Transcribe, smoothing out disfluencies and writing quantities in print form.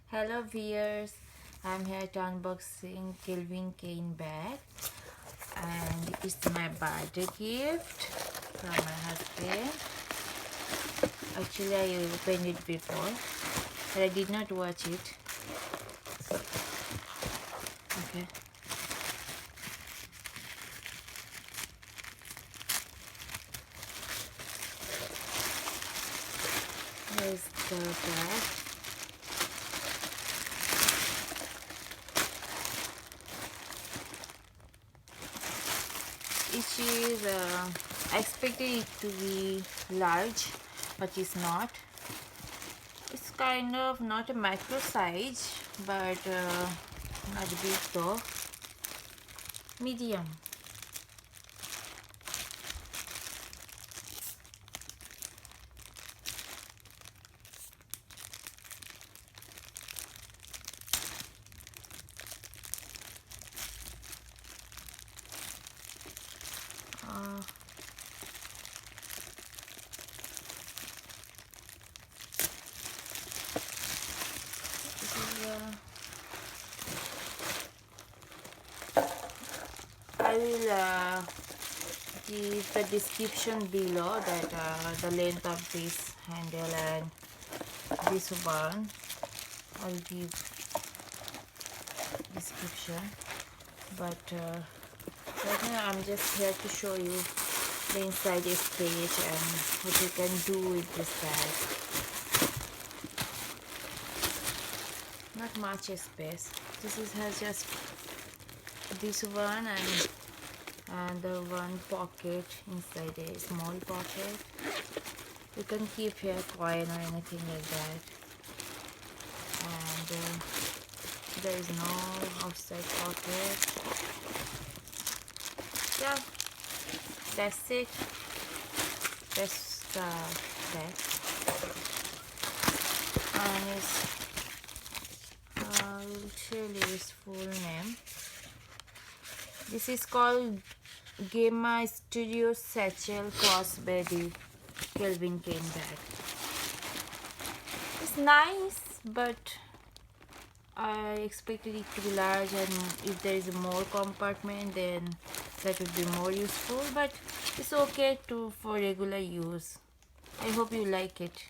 Hello viewers, I'm here to unboxing Calvin Klein bag, and it's my birthday gift from my husband. Actually I opened it before but I did not watch it. Okay. Here's the bag. It is, I expected it to be large, but it's not. It's kind of not a micro size, but not big though. Medium. Uh, this is, I will give the description below that the length of this handle and this one. I'll give description, but right now I'm just here to show you the inside stage and what you can do with this bag. Not much space. This has just this one and the one pocket inside, a small pocket. You can keep here coin or anything like that, and there is no outside pocket. Yeah, that's it. That's the bag, and I will tell you its full name. This is called Gemma Studio Satchel Crossbody Calvin Klein bag. It's nice, but I expected it to be large, and if there is more compartment then that would be more useful, but it's okay for regular use. I hope you like it.